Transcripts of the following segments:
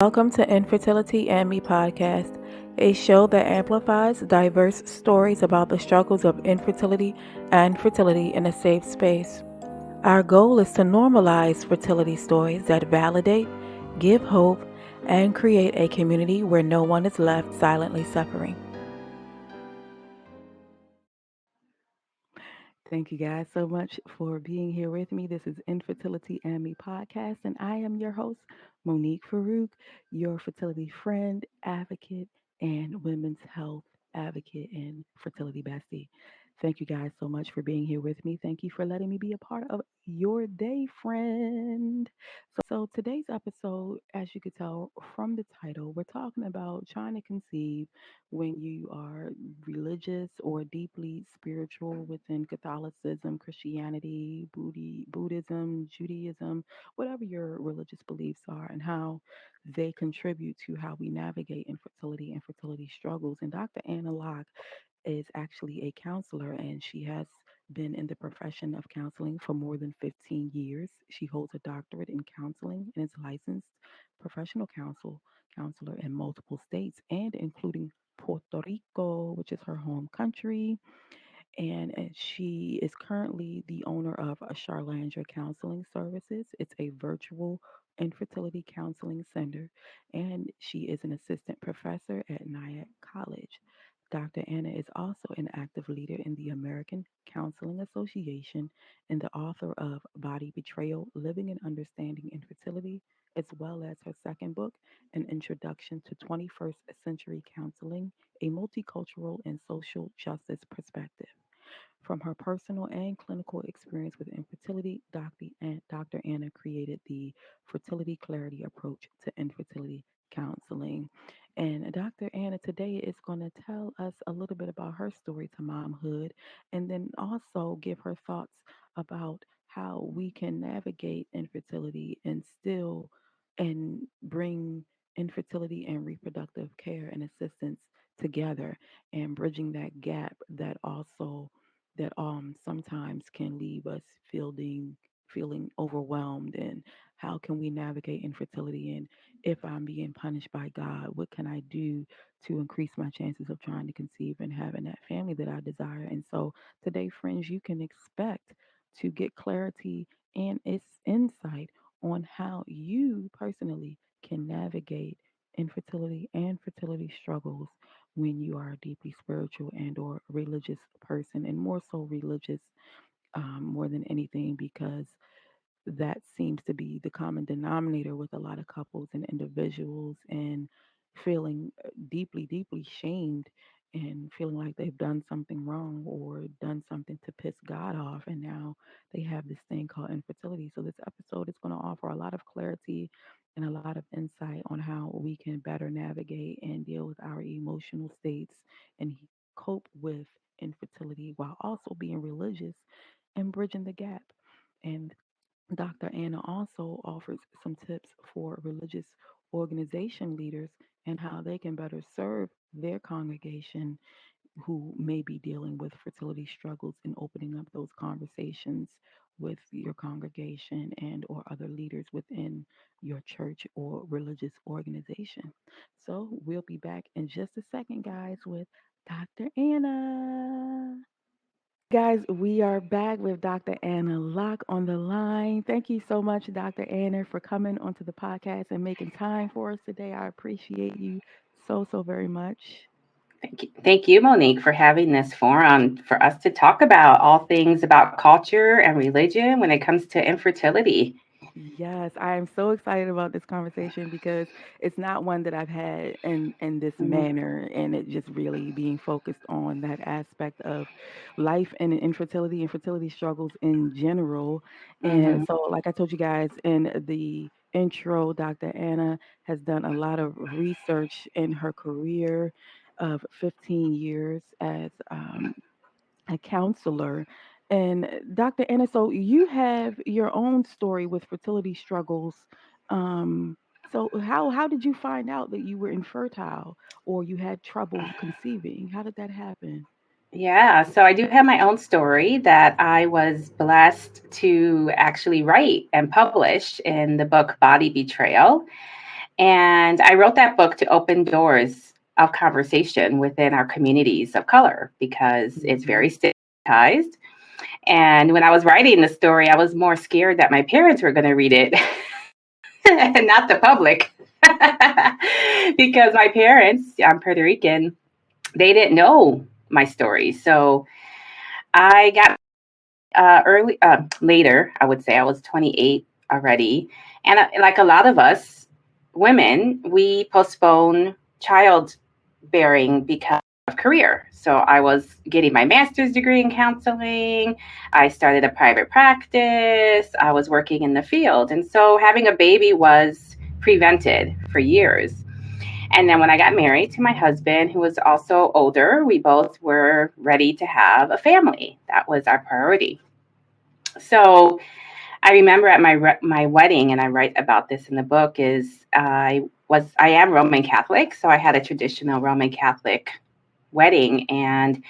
Welcome to Infertility and Me podcast, a show that amplifies diverse stories about the struggles of infertility and fertility in a safe space. Our goal is to normalize fertility stories that validate, give hope, and create a community where no one is left silently suffering. Thank you guys so much for being here with me. This is Infertility and Me podcast, and I am your host, Monique Farouk, your fertility friend, advocate, and women's health advocate and fertility bestie. Thank you guys so much for being here with me. Thank you for letting me be a part of your day, friend. So, today's episode, as you could tell from the title, we're talking about trying to conceive when you are religious or deeply spiritual within Catholicism, Christianity, Buddhism, Judaism, whatever your religious beliefs are, and how they contribute to how we navigate infertility and fertility struggles. And Dr. Anna Locke is actually a counselor, and she has been in the profession of counseling for more than 15 years. She holds a doctorate in counseling and is licensed professional counselor in multiple states and including Puerto Rico, which is her home country, and she is currently the owner of a Charlandra Counseling Services. It's a virtual infertility counseling center, and she is an assistant professor at Nyack College. Dr. Anna is also an active leader in the American Counseling Association and the author of Body Betrayal Living and Understanding Infertility, as well as her second book, An Introduction to 21st Century Counseling, a Multicultural and Social Justice Perspective. From her personal and clinical experience with infertility, Dr. Anna created the fertility clarity approach to infertility counseling. And Dr. Anna today is going to tell us a little bit about her story to momhood and then also give her thoughts about how we can navigate infertility and still and bring infertility and reproductive care and assistance together and bridging that gap that sometimes can leave us feeling overwhelmed, and how can we navigate infertility, and if I'm being punished by God, what can I do to increase my chances of trying to conceive and having that family that I desire. And so today, friends, you can expect to get clarity and its insight on how you personally can navigate infertility and fertility struggles when you are a deeply spiritual and or religious person, and more so religious, more than anything, because that seems to be the common denominator with a lot of couples and individuals, and feeling deeply shamed and feeling like they've done something wrong or done something to piss God off. And now they have this thing called infertility. So, this episode is going to offer a lot of clarity and a lot of insight on how we can better navigate and deal with our emotional states and cope with infertility while also being religious and bridging the gap. And Dr. Anna also offers some tips for religious organization leaders and how they can better serve their congregation who may be dealing with fertility struggles, and opening up those conversations with your congregation and or other leaders within your church or religious organization. So we'll be back in just a second, guys, with Dr. Anna. Guys, we are back with Dr. Anna Locke on the line. Thank you so much, Dr. Anna, for coming onto the podcast and making time for us today. I appreciate you so very much. Thank you, Monique, for having this forum for us to talk about all things about culture and religion when it comes to infertility. Yes, I am so excited about this conversation because it's not one that I've had in this Mhm, manner, and it just really being focused on that aspect of life and infertility and fertility struggles in general. And mhm, so, like I told you guys in the intro, Dr. Anna has done a lot of research in her career of 15 years as a counselor. And Dr. Anna, so you have your own story with fertility struggles. Um, so how did you find out that you were infertile or you had trouble conceiving? How did that happen? Yeah, so I do have my own story that I was blessed to actually write and publish in the book Body Betrayal. And I wrote that book to open doors of conversation within our communities of color because it's Mm-hmm. very stigmatized. And when I was writing the story, I was more scared that my parents were going to read it and not the public. Because my parents, I'm Puerto Rican, they didn't know my story. So I got later, I would say I was 28 already. And like a lot of us women, we postpone childbearing because of career. So I was getting my master's degree in counseling. I started a private practice. I was working in the field. And so having a baby was prevented for years. And then when I got married to my husband, who was also older, we both were ready to have a family. That was our priority. So I remember at my wedding, and I write about this in the book. I am Roman Catholic, so I had a traditional Roman Catholic wedding, and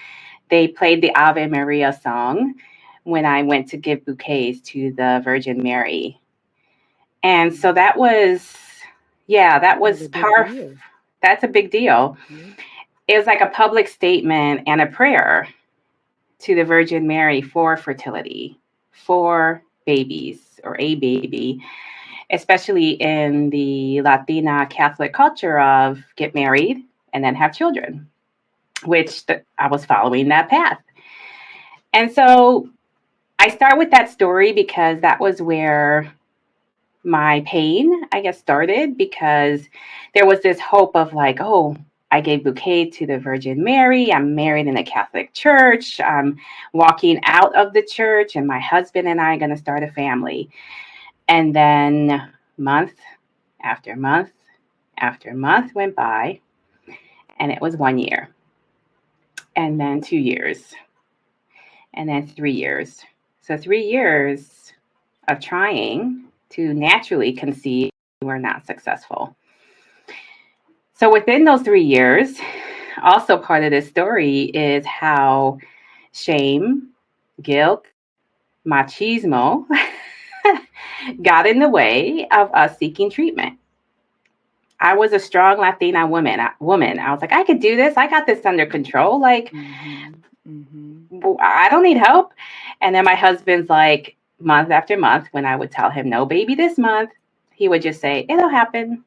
they played the Ave Maria song when I went to give bouquets to the Virgin Mary, and so that was, yeah, that That's was a big powerful. deal. That's a big deal. Yeah. It was like a public statement and a prayer to the Virgin Mary for fertility, for babies or a baby, especially in the Latina Catholic culture of get married and then have children, which I was following that path. And so I start with that story because that was where my pain, I guess, started because there was this hope of like, oh, I gave bouquet to the Virgin Mary. I'm married in a Catholic church. I'm walking out of the church, and my husband and I are going to start a family. And then month after month after month went by, and it was 1 year, and then 2 years, and then 3 years. So 3 years of trying to naturally conceive, we were not successful. So within those 3 years, also part of this story is how shame, guilt, machismo got in the way of us seeking treatment. I was a strong Latina woman. I was like, I could do this. I got this under control. Like, Mm-hmm. Mm-hmm. I don't need help. And then my husband's like, month after month, when I would tell him, no baby this month, he would just say, it'll happen.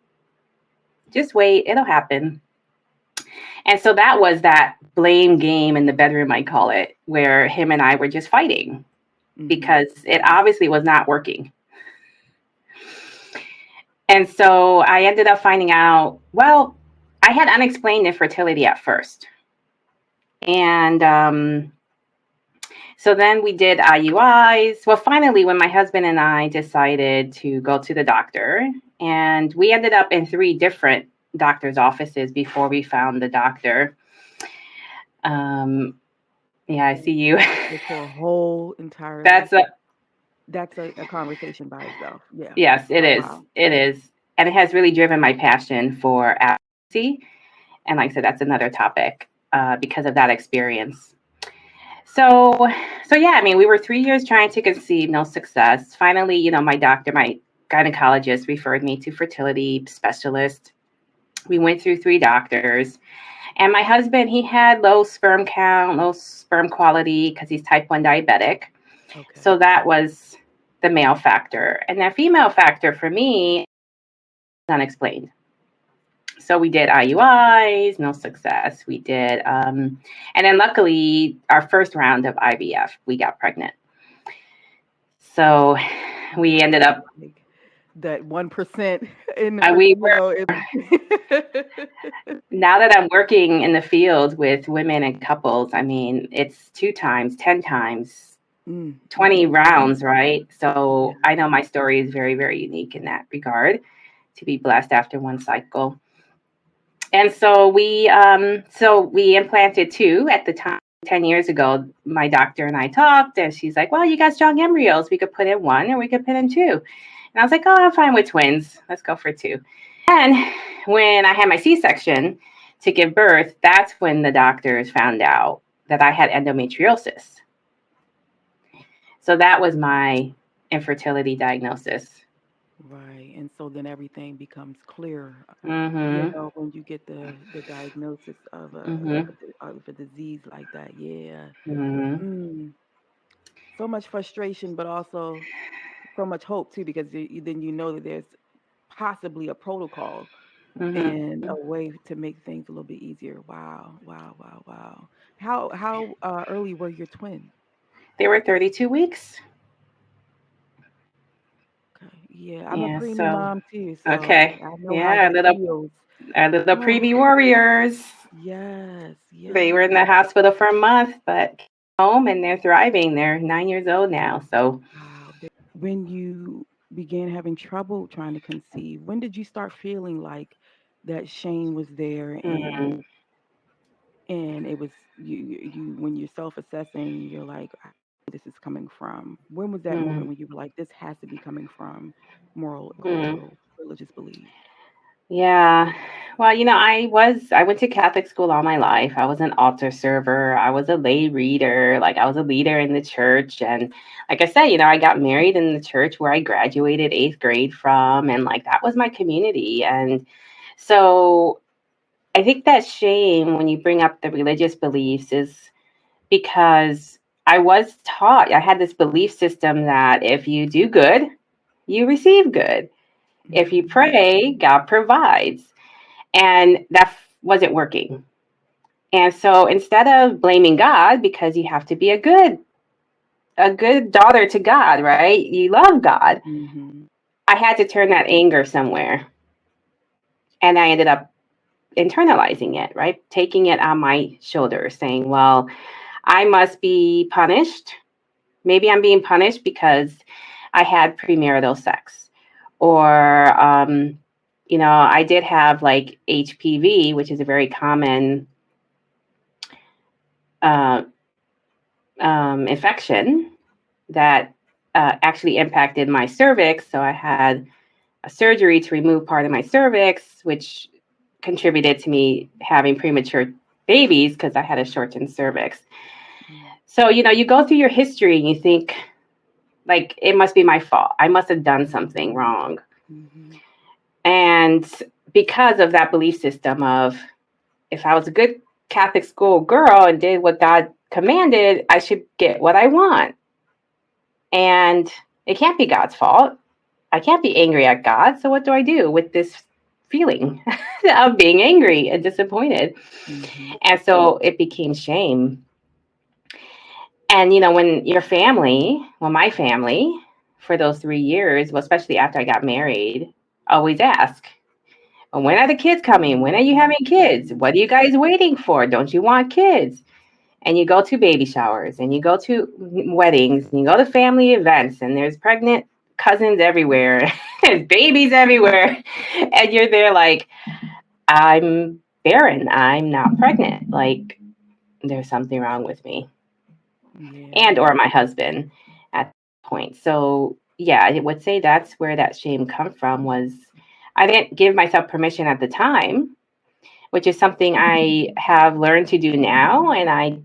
Just wait, it'll happen. And so that was that blame game in the bedroom, I call it, where him and I were just fighting Mm-hmm. because it obviously was not working. And so I ended up finding out, well, I had unexplained infertility at first. And so then we did IUIs. Well, finally, when my husband and I decided to go to the doctor, and we ended up in 3 different doctor's offices before we found the doctor. Um, yeah, I see you. It's a whole entire. That's a That's a conversation by itself. Yeah. Yes, it Oh is. wow. It is. And it has really driven my passion for advocacy. And like I said, that's another topic because of that experience. So, so yeah, I mean, we were 3 years trying to conceive, no success. Finally, my doctor, my gynecologist referred me to fertility specialist. We went through 3 doctors. And my husband, he had low sperm count, low sperm quality because he's type 1 diabetic. Okay. So that was the male factor. And the female factor for me, unexplained. So we did IUIs, no success. We did, and then luckily, our first round of IVF, we got pregnant. So we ended That's up, like that 1% in we you were, know it. now that I'm working in the field with women and couples, I mean, it's 2 times, 10 times, Mm, 20 mhm. rounds, right? So Yeah. I know my story is very, very unique in that regard to be blessed after one cycle. And so we implanted 2 at the time. 10 years ago, my doctor and I talked, and she's like, "Well, you got strong embryos. We could put in 1, or we could put in 2." And I was like, "Oh, I'm fine with twins. Let's go for 2." And when I had my C-section to give birth, that's when the doctors found out that I had endometriosis. So that was my infertility diagnosis. Right. And so then everything becomes clear. You Mhm. know, when you get the diagnosis of Mhm. a disease like that. Yeah. Mhm. Mm. So much frustration, but also so much hope too, because then you know that there's possibly a protocol Mhm. and a way to make things a little bit easier. Wow, wow, wow, wow. How early were your twins? They were 32 weeks. Okay, yeah, I'm a Yeah. preemie So mom too, so okay. I know how Yeah. that feels. Our little Oh, preemie warriors. yes, They were in yes. the hospital for a month, but came home and they're thriving. They're 9 years old now. So Wow. When you began having trouble trying to conceive, when did you start feeling like that shame was there mm, and it was you when you're self-assessing, you're like, I know this is coming from. When was that mm, moment when you were like, this has to be coming from moral, mm. cultural, religious beliefs? Yeah. Well, I went to Catholic school all my life. I was an altar server. I was a lay reader. Like I was a leader in the church. And like I said, I got married in the church where I graduated 8th grade from. And like that was my community. And so I think that shame when you bring up the religious beliefs is because I was taught, I had this belief system that if you do good, you receive good. If you Hmm. pray, God provides. And that wasn't working. And so instead of blaming God because you have to be a good daughter to God, right? You love God. Hmm. I had to turn that anger somewhere. And I ended up internalizing it, right? Taking it on my shoulders, saying, well, I must be punished. Maybe I'm being punished because I had premarital sex. Or, I did have like HPV, which is a very common uh, infection that actually impacted my cervix. So I had a surgery to remove part of my cervix, which contributed to me having premature babies because I had a shortened cervix. So, you go through your history and you think, like, it must be my fault. I must have done something Hmm. wrong. Hmm. And because of that belief system of if I was a good Catholic school girl and did what God commanded, I should get what I want. And it can't be God's fault. I can't be angry at God. So what do I do with this feeling of being angry and disappointed? Hmm. And so it became shame. And when your family, well, my family, for those 3 years, well, especially after I got married, always ask, well, when are the kids coming? When are you Hmm. having kids? What are you guys waiting for? Don't you want kids? And you go to baby showers and you go to weddings and you go to family events and there's pregnant cousins everywhere. There's babies everywhere. And you're there like, I'm barren. I'm not pregnant. Like there's something wrong with me and Yeah. or my husband at that point. So yeah, I would say that's where that shame come from was I didn't give myself permission at the time, which is something I have learned to do now and I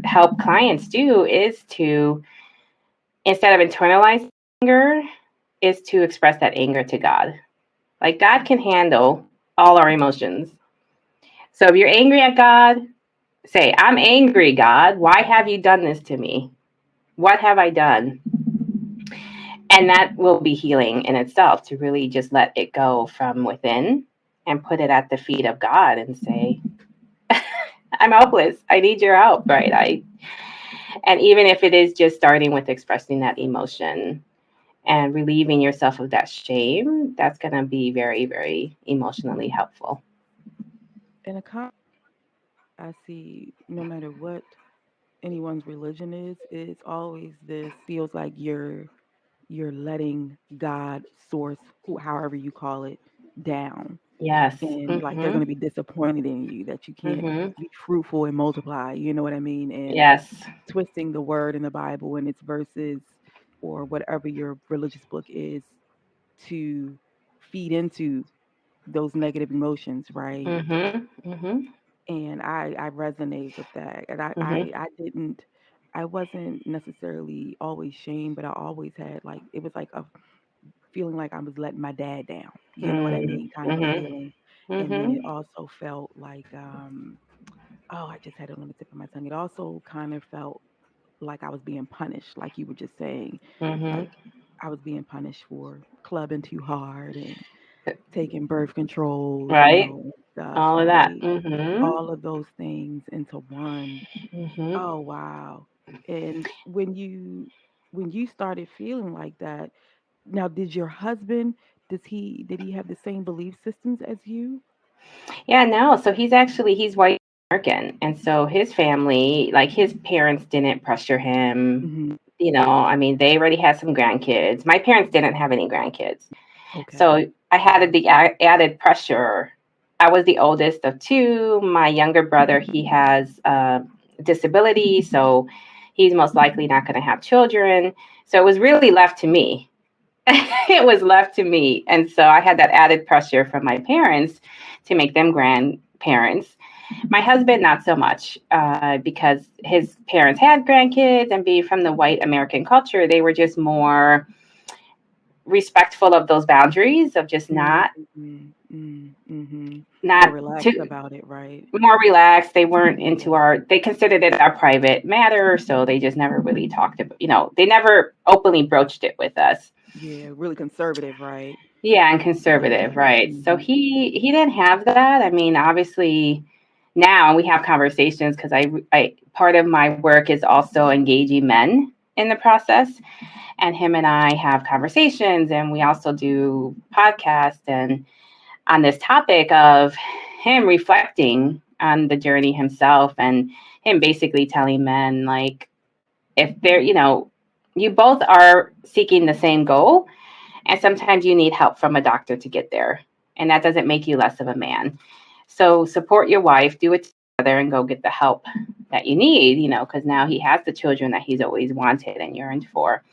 help clients do is to instead of internalize anger is to express that anger to God. Like God can handle all our emotions. So if you're angry at God, say, I'm angry, God. Why have you done this to me? What have I done? And that will be healing in itself to really just let it go from within and put it at the feet of God and say, I'm helpless. I need your help, right? And even if it is just starting with expressing that emotion and relieving yourself of that shame, that's going to be very, very emotionally helpful. And I see no matter what anyone's religion is, it's always this feels like you're letting God, source, however you call it, down. Yes. And like they're Mm-hmm. going to be disappointed in you that you can't Mm-hmm. be fruitful and multiply. You know what I mean? And Yes. twisting the word in the Bible and its verses or whatever your religious book is to feed into those negative emotions, right? Mm-hmm. Mm-hmm. And I resonate with that. And Mm-hmm. I wasn't necessarily always shamed, but I always had like it was like a feeling like I was letting my dad down. You know what I Mm, mean? Kind of a mhm. feeling. And then it Mhm. also felt like, oh, I just had it on the tip of my tongue. It also kind of felt like I was being punished, like you were just saying, Mhm. like I was being punished for clubbing too hard and taking birth control, Right? and stuff, All of that. right? Mhm. All of those things into one. Mhm. Oh wow. And when you started feeling like that, now did your husband, did he have the same belief systems as you? Yeah, no. So he's white American, and so his family, like his parents, didn't pressure him. Hmm. I mean, they already had some grandkids. My parents didn't have any grandkids, Okay. so I had the added pressure. I was the oldest of two. My younger brother, he has disability, so he's most likely not going to have children. So it was really left to me. It was left to me. And so I had that added pressure from my parents to make them grandparents. My husband, not so much, because his parents had grandkids, and being from the white American culture, they were just more respectful of those boundaries of just Mm-hmm. Mm-hmm. More not relaxed to about it, right? more relaxed. They weren't into Yeah. they considered it our private matter, so they just never really talked about, they never openly broached it with us. Yeah, really conservative, right? Yeah, and Yeah. conservative, right? So Hmm. he didn't have that. I mean, obviously, now we have conversations because I part of my work is also engaging men in the process, and him and I have conversations, and we also do podcasts and on this topic of him reflecting on the journey himself, and him basically telling men, like, if they're, you both are seeking the same goal, and sometimes you need help from a doctor to get there. And that doesn't make you less of a man. So support your wife, do it together, and go get the help that you need, because now he has the children that he's always wanted and yearned for.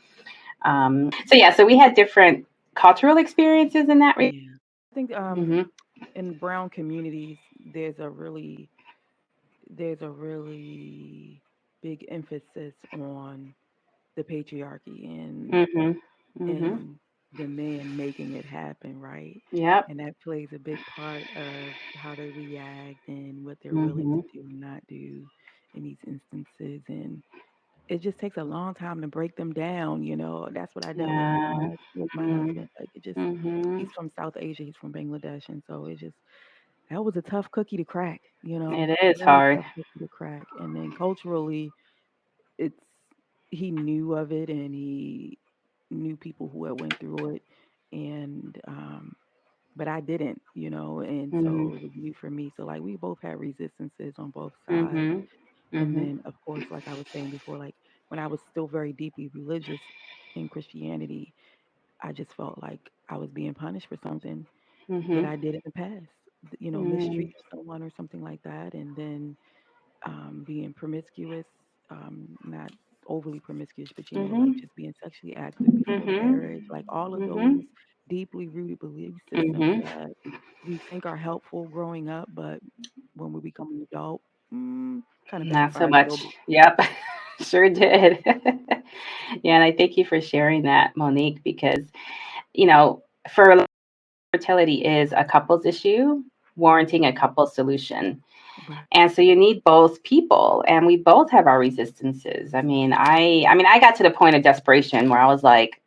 So, yeah, so we had different cultural experiences in that regard. Yeah. I think Mm-hmm. in brown communities there's a really big emphasis on the patriarchy Mm-hmm. Mm-hmm. and the men making it happen, right? Yep. And that plays a big part of how they react and what they're willing Mm-hmm. to do and not do in these instances. And it just takes a long time to break them down. That's what I dealt with Yeah. with my Mm-hmm. husband. Like it just, Mm-hmm. he's from South Asia, he's from Bangladesh, and so it just, that was a tough cookie to crack. It is Very hard. tough cookie to crack. And then culturally, it's he knew of it and he knew people who had went through it, and but I didn't, and Mm-hmm. so it was new for me. So like we both had resistances on both sides. Mm-hmm. And Mm-hmm. then of course, like I was saying before, like when I was still very deeply religious in Christianity, I just felt like I was being punished for something that Mm-hmm. I did in the past, Mm-hmm. mistreated someone or something like that, and then being promiscuous, not overly promiscuous, but like Mm-hmm. just being sexually active before Mm-hmm. marriage, like all of Mm-hmm. those deeply rooted belief systems Mm-hmm. that we think are helpful growing up, but when we become an adult, kind of Not so backfired a little much. bit. Yep. Sure did. Yeah, and I thank you for sharing that, Monique, because, for a lot, fertility is a couple's issue, warranting a couple's solution. Right. And so you need both people, and we both have our resistances. I got to the point of desperation where I was like,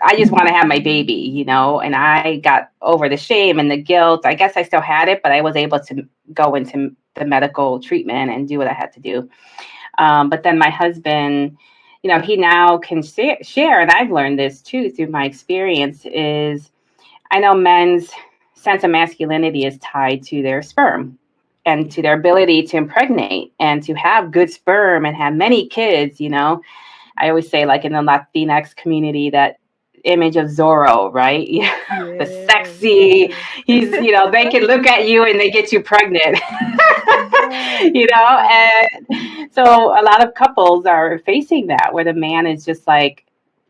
I just want to have my baby, and I got over the shame and the guilt. I guess I still had it, but I was able to go into the medical treatment and do what I had to do. But then my husband, he now can share, and I've learned this too through my experience, is I know men's sense of masculinity is tied to their sperm and to Yeah. their ability to impregnate and to have good sperm and have many kids. I always say, like in the Latinx community, that image of Zorro, right? The Yeah. sexy, they can look at you and they get you pregnant. Yes. Yes. And so a lot of couples are facing that, where the man is just like,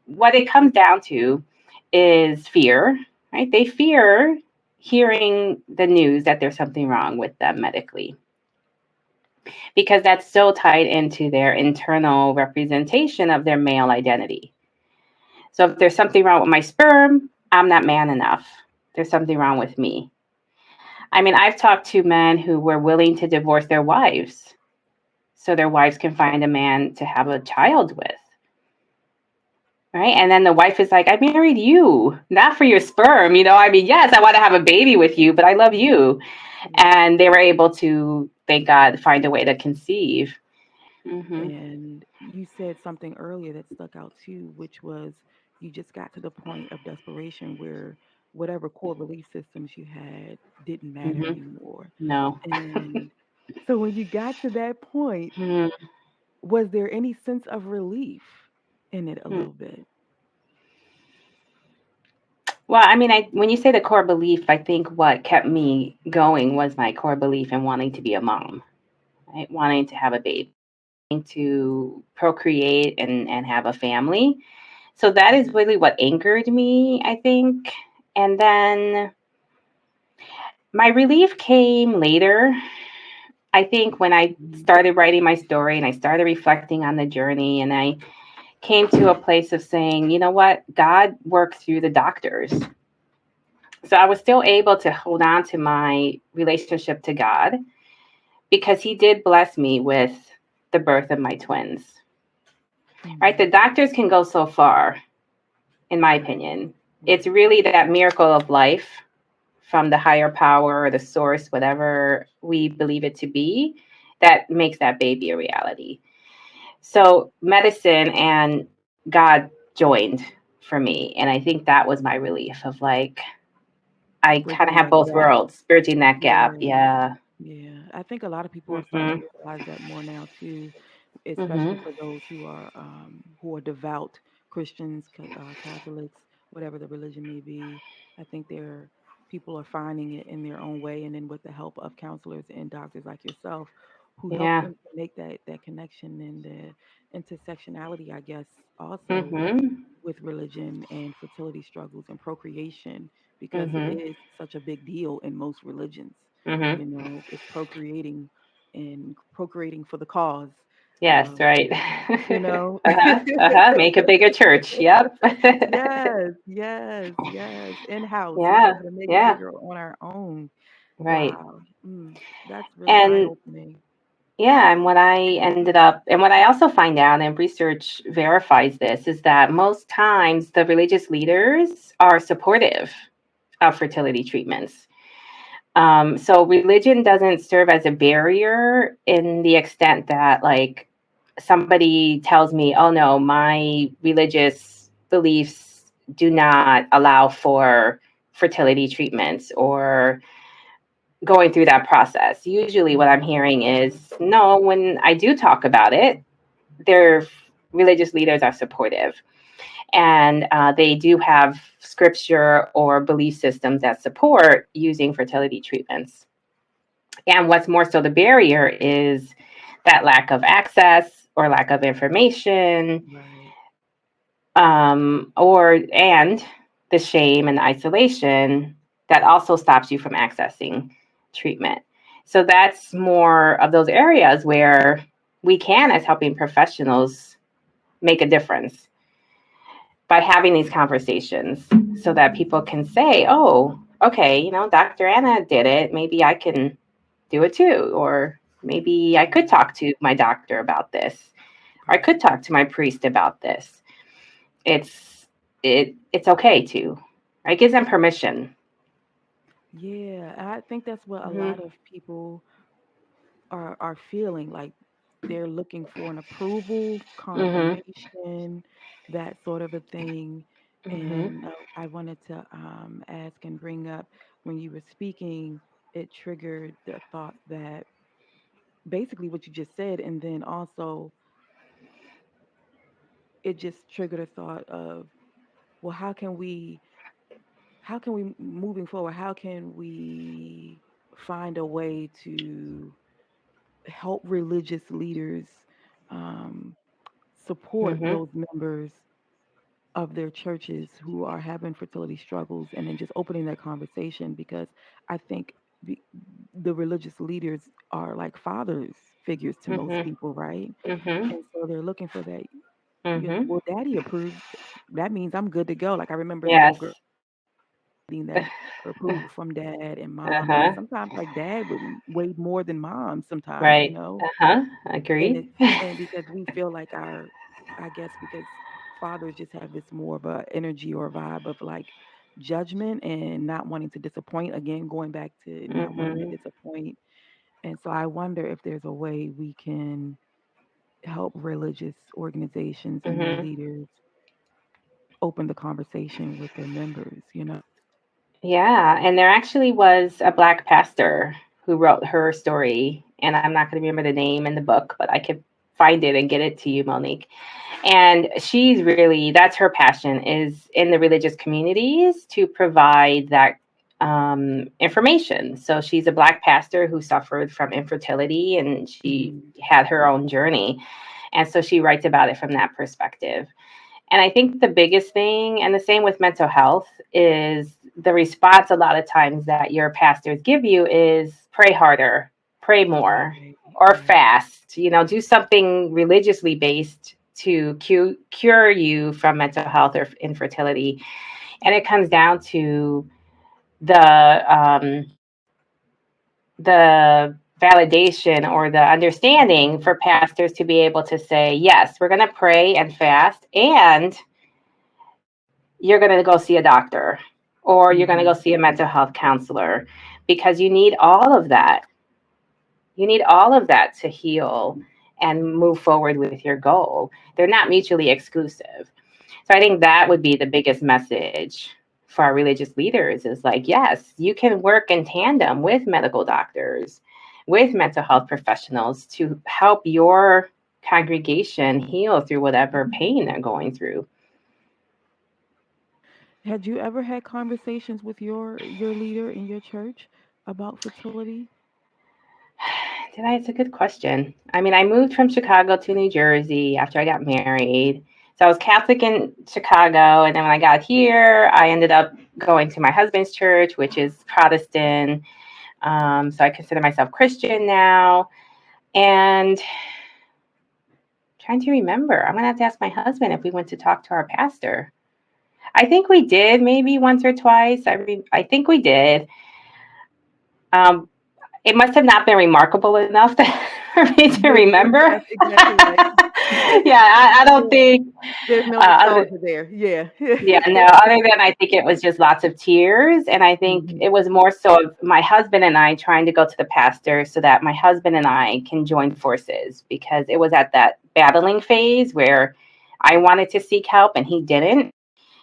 what it comes down to is fear, right? They fear hearing the news that there's something wrong with them medically, because that's so tied into their internal representation of their male identity. So if there's something wrong with my sperm, I'm not man enough. There's something wrong with me. I mean, I've talked to men who were willing to divorce their wives so their wives can find a man to have a child with. Right. And then the wife is like, I married you, not for your sperm. I mean, yes, I want to have a baby with you, but I love you. Right. And they were able to, thank God, find a way to conceive. Hmm. And you said something earlier that stuck out too, which was you just got to the point of desperation where whatever core belief systems you had didn't matter Hmm. anymore. No. And so when you got to that point, Hmm. was there any sense of relief in it a little bit? Well, I mean, when you say the core belief, I think what kept me going was my core belief in wanting to be a mom, right? Wanting to have a baby, to procreate and have a family. So that is Right. really what anchored me, I think. And then my relief came later. I think when I Mhm. started writing my story and I started reflecting on the journey, and I came to a place of saying, you know what, God worked through the doctors. So I was still able to hold on to my relationship to God because He did bless me with the birth of my twins. Right? The Mhm. doctors can go so far, in my Right. opinion. It's Right. really that miracle of life from the higher power or the source, whatever we believe it to be, that makes that baby a reality. So medicine and God joined for me. And I think that was my relief of like, I kind of Bridging have that both gap. worlds, bridging that gap. Yeah. Yeah. Yeah, I think a lot of people are starting to Hmm. realize that more now too, especially Hmm. for those who are devout Christians, Catholics, whatever the religion may be. I think people are finding it in their own way, and then with the help of counselors and doctors like yourself, who help Yeah. them to make that connection and the intersectionality, I guess, also Hmm. with religion and fertility struggles and procreation, because it Hmm. is such a big deal in most religions. Hmm. It's procreating and procreating for the cause. Yes, right. And, you know, Uh-huh. Uh-huh. Make a bigger church. Yep. yes, yes, yes, in house. We're Yeah. able to make it Yeah. bigger on our own. Right. Wow, that's really eye And opening. yeah, and what I also find out, and research verifies this, is that most times the religious leaders are supportive of fertility treatments. So religion doesn't serve as a barrier in the extent that, like, somebody tells me, oh no, my religious beliefs do not allow for fertility treatments or going through that process. Usually, what I'm Mhm. hearing is no, when I do talk about it, their religious leaders are supportive. And they do have scripture or belief systems that support using fertility treatments. And what's more so the barrier is that lack of access or lack of information, Right. and the shame and the isolation that also stops you from accessing treatment. So that's more of those areas where we can, as helping professionals, make a difference by having these conversations so that people can say, oh, okay, Dr. Anna did it. Maybe I can do it too. Or maybe I could Right. talk to my doctor about this. Or I could Right. talk to my priest about this. It's okay to. Right? It gives them permission. Yeah, I think that's what a Hmm. lot of people are feeling like they're looking for an approval, Hmm. confirmation, that sort of a thing. Hmm. And I wanted to ask and bring up when you were speaking, it triggered the thought that basically what you just said, and then also it just triggered a thought of, well, how can we moving forward, how can we find a way to help religious leaders um, support Hmm. those members of their churches who are having fertility struggles, and then just opening that conversation, because I think the, the religious leaders are like fathers figures to most Hmm. people, right? Hmm. And so they're looking for that. Mhm. Well, daddy approved. That means I'm good to go. Like I remember little Yes. girl getting that approval from dad and mom, and Uh-huh. sometimes like dad would weigh more than mom sometimes, Right. Uh-huh. and Agreed. it's and because we feel like our, I guess because fathers just have this more of a energy or vibe of like judgment and not wanting to disappoint. Again, going back to not wanting to Mhm. disappoint, and so I wonder if there's a way we can help religious organizations and their Mhm. leaders open the conversation with their members. Yeah, and there actually was a black pastor who wrote her story, and I'm not going to remember the name in the book, but I could find it and get it to you, Monique. And she's really, that's her passion, is in the religious communities to provide that information. So she's a black pastor who suffered from infertility, and she Mhm. had her own journey. And so she writes about it from that perspective. And I think the biggest thing, and the same with mental health, is the response a lot of times that your pastors give you is pray harder, pray more, Right, or right. fast. Do something religiously based to cure you from mental health or infertility. And it comes down to the validation or the understanding for pastors to be able to say, yes, we're going to pray and fast, and you're going to go see a doctor, or you're going to go Mhm. see a mental health counselor, because you need all of that. You need all of that to heal and move forward with your goal. They're not mutually exclusive. So I think that would be the biggest message for our religious leaders is like, yes, you can work in tandem with medical doctors, with mental health professionals to help your congregation heal through whatever pain they're going through. Had you ever had conversations with your leader in your church about fertility? Did I? It's a good question. I mean, I moved from Chicago to New Jersey after I got married. So I was Catholic in Chicago, and then when I got here, I ended up going to my husband's church, which is Protestant. So I consider myself Christian now. And trying to remember, I'm gonna have to ask my husband if we went to talk to our pastor. I think we did, maybe once or twice. I think we did. Um, it must have not been remarkable enough for me to remember. That's exactly right. Yeah, I don't Yeah. think. There's no Other, nostalgia there. Yeah. yeah, no. Other than I think it was just lots of tears, and I think Mhm. it was more so of my husband and I trying to go to the pastor so that my husband and I can join forces, because it was at that battling phase where I wanted to seek help and he didn't.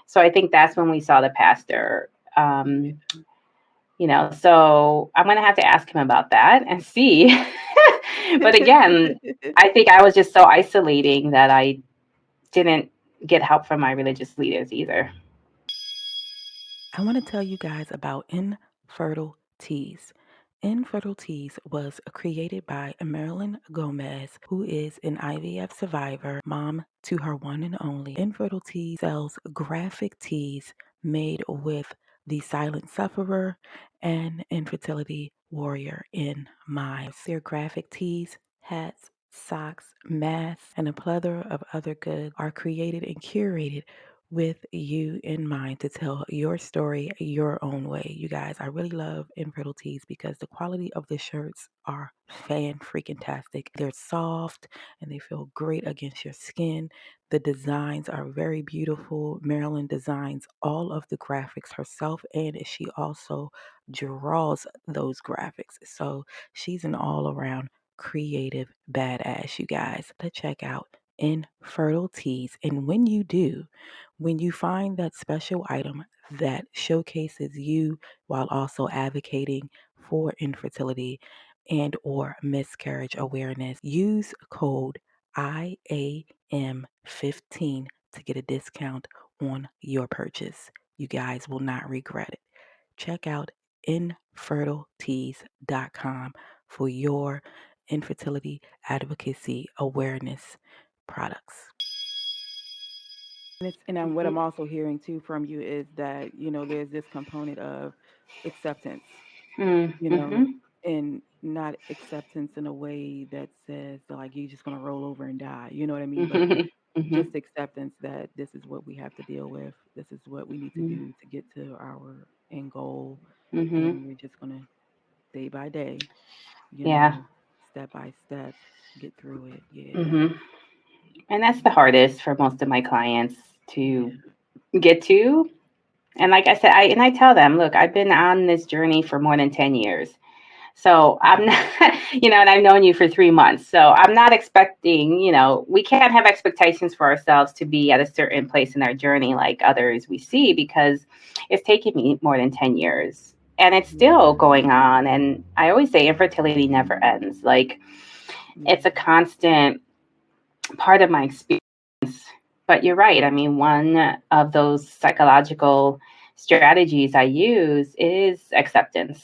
So I think that's when we saw the pastor. So I'm gonna have to ask him about that and see. But again, I think I was just so isolating that I didn't get help from my religious leaders either. I want to tell you guys about Infertile Teas. Infertile Teas was created by Marilyn Gomez, who is an IVF survivor, mom to her one and only. Infertile Teas sells graphic teas made with the silent sufferer and infertility warrior in mind. Their graphic teas, hats, socks, masks, and a plethora of other goods are created and curated with you in mind to tell your story your own way. You guys, I really love Infertile Teas because the quality of the shirts are fan freaking tastic. They're soft and they feel great against your skin. The designs are very beautiful. Marilyn designs all of the graphics herself, and she also draws those graphics. So she's an all around creative badass, you guys. To check out Infertile Teas. And when you do, when you find that special item that showcases you while also advocating for infertility and or miscarriage awareness, use code IAM15 to get a discount on your purchase. You guys will not regret it. Check out infertilities.com for your infertility advocacy awareness products. What I'm Mhm. also hearing too from you is that, there's this component of acceptance, you know, Mm-hmm. and not acceptance in a way that says that, like you're just gonna roll over and die. You know what I mean? But Mhm. just acceptance that this is what we have to deal with. This is what we need to Mhm. do to get to our end goal. Mhm. And we're just going to day by day, Yeah. step by step, get through it. Yeah. Mhm. And that's the hardest for most of my clients Yeah. to get to. And like I said, I tell them, look, I've been on this journey for more than 10 years. So I'm Wow. not, and I've known you for 3 months. So I'm not expecting, we can't have expectations for ourselves to be at a certain place in our journey like others we see, because it's taken me more than 10 years and it's Yeah. still going on. And I always say infertility never ends. Like, it's a Yeah. constant part of my experience. But you're right. I mean, one of those psychological strategies I use is accepting,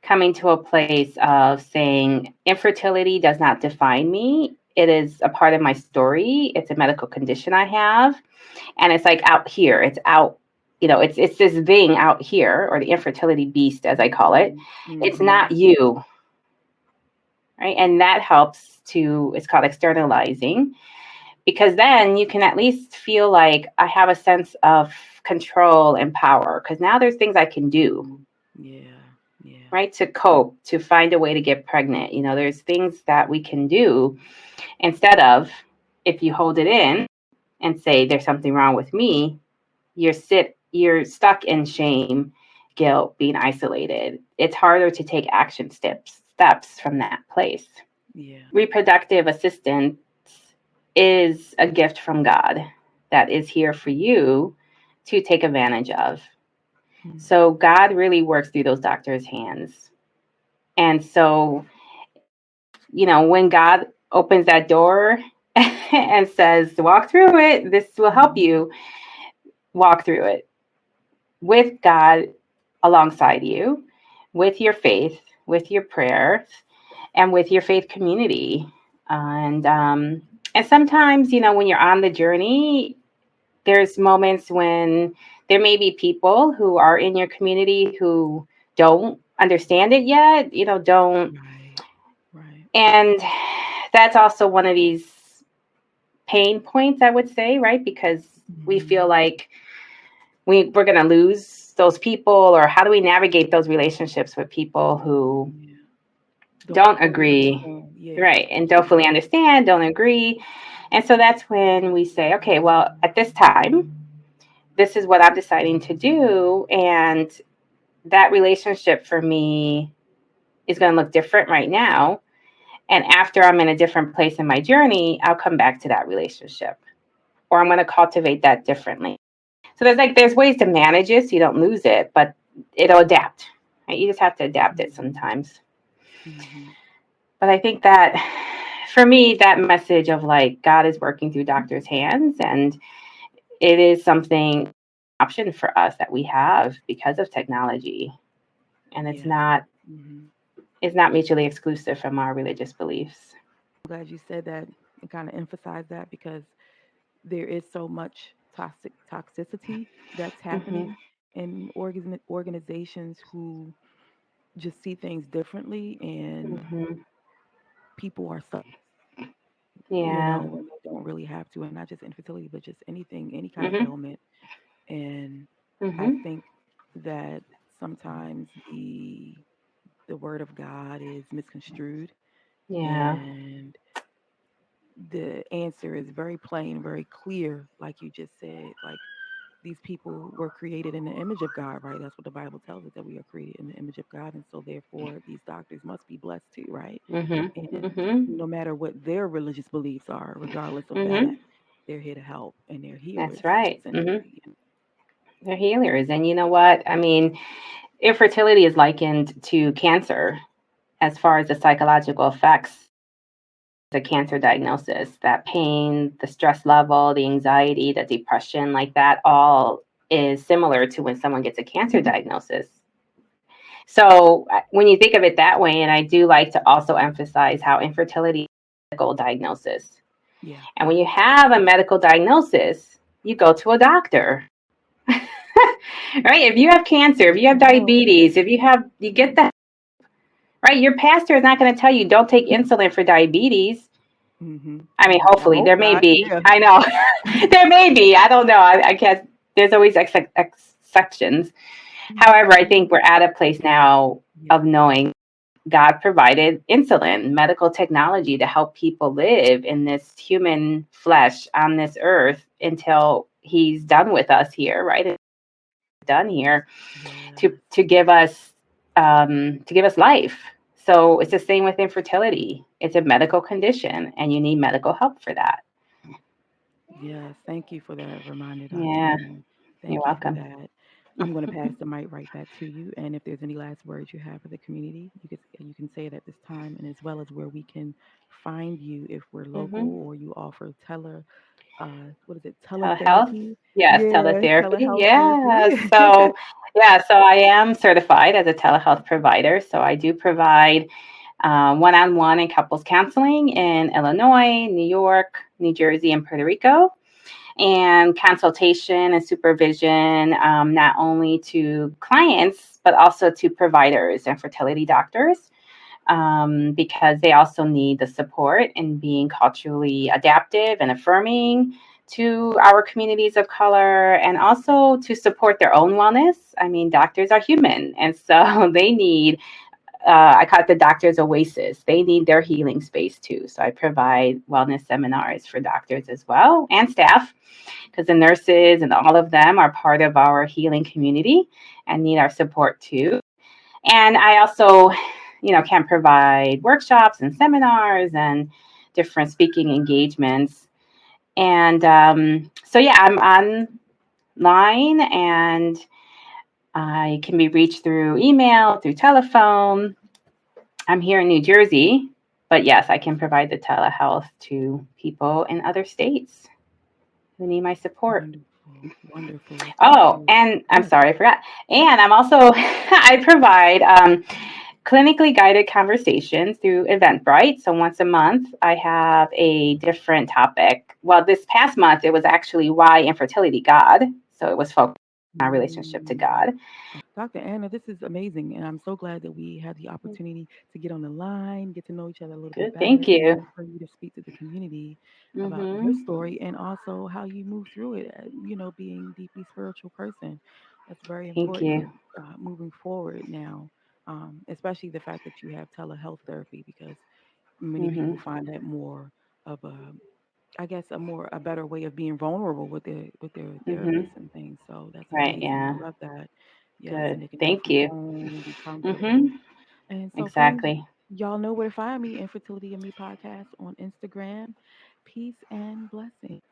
coming to a place of saying infertility does not define me. It is a part of my story. It's a medical condition I have. And it's like out here. It's out, it's this thing out here, or the infertility beast, as I call it. Mhm. It's Mhm. not you. Right. And that helps to, it's called externalizing, because then you can at least feel like I have a sense of control and power, because now there's things I can do, Mhm. Yeah. Yeah. right? To cope, to find a way to get pregnant. There's things that we can do instead of, if you hold it in and say there's something wrong with me, you're stuck in shame, guilt, being isolated. It's harder to take action steps from that place. Yeah. Reproductive assistance is a gift from God that is here for you to take advantage of. Mhm. So God really works through those doctors' hands. And so, when God opens that door and says, walk through it, this will help Mhm. you walk through it with God alongside you, with your faith, with your prayer, and with your faith community. And sometimes, when you're on the journey, there's moments when there may be people who are in your community who don't understand it yet, don't. Right. Right. And that's also one of these pain points, I would say, right? Because we feel Mhm. like we're going to lose those people, or how do we navigate those relationships with people who Yeah. Don't don't fully agree, understand. Yeah. right? And don't fully understand, don't agree. And so that's when we say, okay, well, at this time, this is what I'm deciding to do. And that relationship for me is going to look different right now. And after I'm in a different place in my journey, I'll come back to that relationship, or I'm going to cultivate that differently. So there's ways to manage it so you don't lose it, but it'll adapt. Right? You just have to adapt it Mhm. sometimes. Mhm. But I think that for me, that message of like God is working through doctors' hands, and it is something option for us that we have because of technology, and it's Yeah. not Mhm. it's not mutually exclusive from our religious beliefs. I'm glad you said that and kind of emphasize that because there is so much toxicity that's Hmm. happening in organizations who just see things differently, and Hmm. people are stuck, Yeah. when they don't really have to, and not just infertility, but just anything, any kind of Hmm. ailment. And I Hmm. think that sometimes the word of God is misconstrued, Yeah. and the answer is very plain, very clear, like you just said. Like, these people were created in the image of God, right? That's what the Bible tells us, that we are created in the image of God. And so, therefore, these doctors must be blessed too, right? Hmm. And Hmm. no matter what their religious beliefs are, regardless of that, Hmm. they're here to help and they're That's healers, right. Hmm. essentially. They're healers, and you know what? I mean, infertility is likened to cancer as far as the psychological effects. The cancer diagnosis, that pain, the stress level, the anxiety, the depression, like that all is similar to when someone gets a cancer diagnosis. So when you think of it that way, and I do like to also emphasize how infertility is a medical diagnosis. Yeah. And when you have a medical diagnosis, you go to a doctor. Right? If you have cancer, if Get you have the help. diabetes, you get that, right? Your pastor is not going to tell you don't take insulin for diabetes. Mm-hmm. I mean, I hopefully hope there may not. be. Yeah. I know there may be. I don't know. I guess there's always exceptions. However, I Mm-hmm. think we're at a place now Yeah. of knowing God provided insulin, medical technology to help people live in this human flesh on this earth until He's done with us here, right? Done here Yes. to give us life. So it's the same with infertility. It's a medical condition, and you need medical help for that. Yes. Thank you for that reminder, Dr. Yeah, Annie. you're Thank you for welcome. that. I'm going to pass the mic right back to you. And if there's any last words you have for the community, you can say it at this time, and as well as where we can find you if we're local Hmm. or you offer what is it, Telehealth. teletherapy? Yes, Yeah, teletherapy. telehealth Yeah. therapy. So I am certified as a telehealth provider. So I do provide one-on-one and couples counseling in Illinois, New York, New Jersey, and Puerto Rico, and consultation and supervision, not only to clients but also to providers and fertility doctors, because they also need the support in being culturally adaptive and affirming to our communities of color, and also to support their own wellness. I mean, doctors are human, and so they need, I call it the doctor's oasis. They need their healing space too. So I provide wellness seminars for doctors as well and staff, because the nurses and all of them are part of our healing community and need our support too. And I also, can provide workshops and seminars and different speaking engagements. And so, yeah, I'm online, and I can be reached through email, through telephone. I'm here in New Jersey, but yes, I can provide the telehealth to people in other states who need my support. Wonderful. Wonderful. Thank Oh, you. and I'm Yes. sorry, I forgot. And I'm also, I provide clinically guided conversations through Eventbrite. So once a month, I have a different topic. Well, this past month, it was actually why infertility God. So it was focused on our relationship to Mm. God. Dr. Anna, this is amazing. And I'm so glad that we had the opportunity to get on the line, get to know each other a little bit Good. better, Thank you. and for you to speak to the community about your Mm-hmm. story and also how you move through it, being a deeply spiritual person. That's very Thank important you. moving forward now, especially the fact that you have telehealth therapy because many people Mm-hmm. find that more of a I guess a better way of being vulnerable with their Mm-hmm. therapists and things. So that's Right. amazing. I Yeah. love that. Yes, Good. and they can do it Thank from you. home, be Mm-hmm. comfortable. And so friends, Exactly. y'all know where to find me, Infertility and Me podcast on Instagram. Peace and blessings.